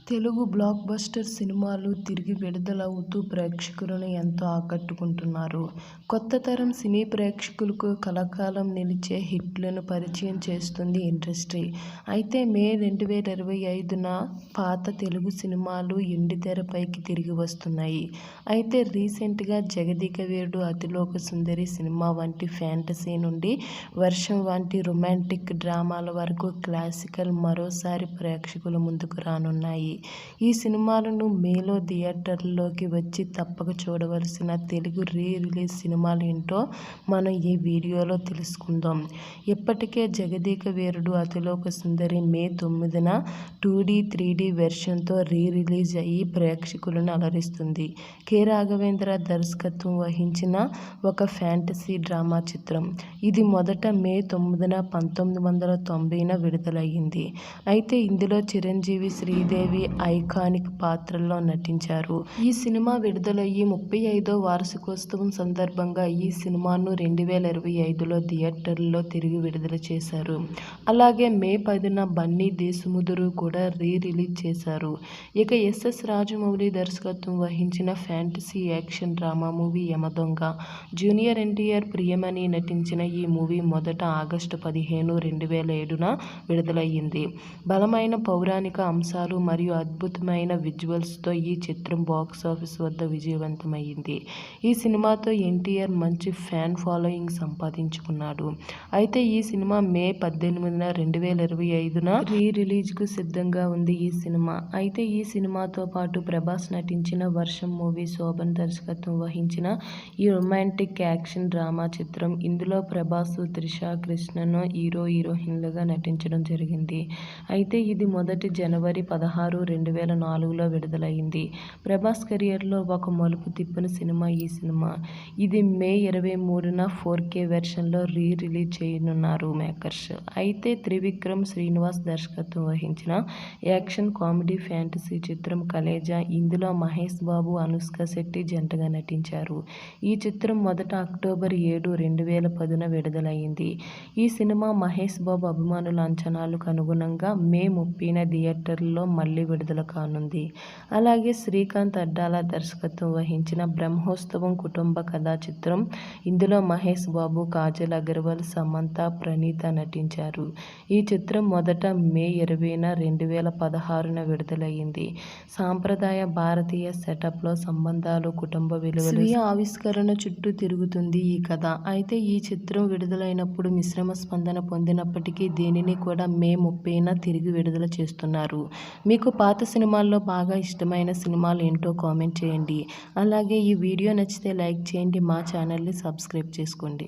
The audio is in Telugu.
తెలుగు బ్లాక్ బస్టర్ సినిమాలు తిరిగి విడుదలవుతూ ప్రేక్షకులను ఎంతో ఆకట్టుకుంటున్నారు. కొత్త తరం సినీ ప్రేక్షకులకు కలకాలం నిలిచే హిట్లను పరిచయం చేస్తుంది ఇండస్ట్రీ. అయితే మే 2025న పాత తెలుగు సినిమాలు ఎండితెరపైకి తిరిగి వస్తున్నాయి. అయితే రీసెంట్గా జగదేక వీరుడు, అతిలోక సుందరి సినిమా వంటి ఫ్యాంటసీ నుండి వర్షం వంటి రొమాంటిక్ డ్రామాల వరకు క్లాసికల్ మరోసారి ప్రేక్షకుల ముందుకు రానున్నాయి. ఈ సినిమాలను మేలో థియేటర్లలోకి వచ్చి తప్పక చూడవలసిన తెలుగు రిలీజ్ సినిమాలు ఏంటో మనం ఈ వీడియోలో తెలుసుకుందాం. ఇప్పటికే జగదేక వీరుడు, అతిలోక సుందరి మే 9న 2D, 3D వెర్షన్తో రిలీజ్ అయ్యి ప్రేక్షకులను అలరిస్తుంది. కె. రాఘవేంద్ర దర్శకత్వం వహించిన ఒక ఫ్యాంటసీ డ్రామా చిత్రం. ఇది మొదట మే 9న 1990న విడుదలయ్యింది. అయితే ఇందులో చిరంజీవి, శ్రీదేవి ఐకానిక్ పాత్రల్లో నటించారు. ఈ సినిమా విడుదలయ్యి 35వ వార్షికోత్సవం సందర్భంగా ఈ సినిమాను 2025లో థియేటర్లలో తిరిగి విడుదల చేశారు. అలాగే మే 10న బన్నీ దేశముదురు కూడా రిలీజ్ చేశారు. ఇక ఎస్. రాజమౌళి దర్శకత్వం వహించిన fantasy action drama movie Yamadonga. Junior NTR, Priyamani నటించిన ఈ మూవీ మొదట ఆగస్టు 15, 2007న విడుదలయ్యింది. బలమైన పౌరాణిక అంశాలు మరియు అద్భుతమైన విజువల్స్తో ఈ చిత్రం బాక్సాఫీస్ వద్ద విజయవంతమైంది. ఈ సినిమాతో ఎన్టీఆర్ మంచి ఫ్యాన్ ఫాలోయింగ్ సంపాదించుకున్నాడు. అయితే ఈ సినిమా మే 18, 2025న రిలీజ్కు సిద్ధంగా ఉంది. అయితే ఈ సినిమాతో పాటు ప్రభాస్ నటించిన వర్షం మూవీ, శోభన్ దర్శకత్వం వహించిన ఈ రొమాంటిక్ యాక్షన్ డ్రామా చిత్రం. ఇందులో ప్రభాస్, త్రిష, కృష్ణన్ హీరోయిన్లుగా నటించడం జరిగింది. అయితే ఇది మొదటి జనవరి 16, 2004లో విడుదలైంది. ప్రభాస్ కెరియర్లో ఒక మలుపు తిప్పిన సినిమా ఈ సినిమా. ఇది మే 23న 4K వెర్షన్లో రిలీజ్ చేయనున్నారు మేకర్స్. అయితే త్రివిక్రమ్ శ్రీనివాస్ దర్శకత్వం వహించిన యాక్షన్ కామెడీ ఫ్యాంటసీ చిత్రం కలేజా. ఇందులో మహేష్ బాబు, అనుష్క శెట్టి జంటగా నటించారు. ఈ చిత్రం మొదట అక్టోబర్ 7, 2010న విడుదలైంది. ఈ సినిమా మహేష్ బాబు అభిమానుల అంచనాలకు అనుగుణంగా మే 30న థియేటర్లలో మళ్లీ విడుదల కానుంది. అలాగే శ్రీకాంత్ అడ్డాల దర్శకత్వం వహించిన బ్రహ్మోత్సవం కుటుంబ కథా చిత్రం. ఇందులో మహేష్ బాబు, కాజల్ అగర్వాల్, సమంత, ప్రణీత నటించారు. ఈ చిత్రం మొదట మే 20న 2016న విడుదలయ్యింది. సాంప్రదాయ భారతీయ సెటప్లో సంబంధాలు, కుటుంబ విలువలు, స్వీయ ఆవిష్కరణ చుట్టూ తిరుగుతుంది ఈ కథ. అయితే ఈ చిత్రం విడుదలైనప్పుడు మిశ్రమ స్పందన పొందినప్పటికీ దీనిని కూడా మే 30న తిరిగి విడుదల చేస్తున్నారు. మీకు పాత సినిమాల్లో బాగా ఇష్టమైన సినిమాలు ఏంటో కామెంట్ చేయండి. అలాగే ఈ వీడియో నచ్చితే లైక్ చేయండి. మా ఛానల్ని సబ్స్క్రైబ్ చేసుకోండి.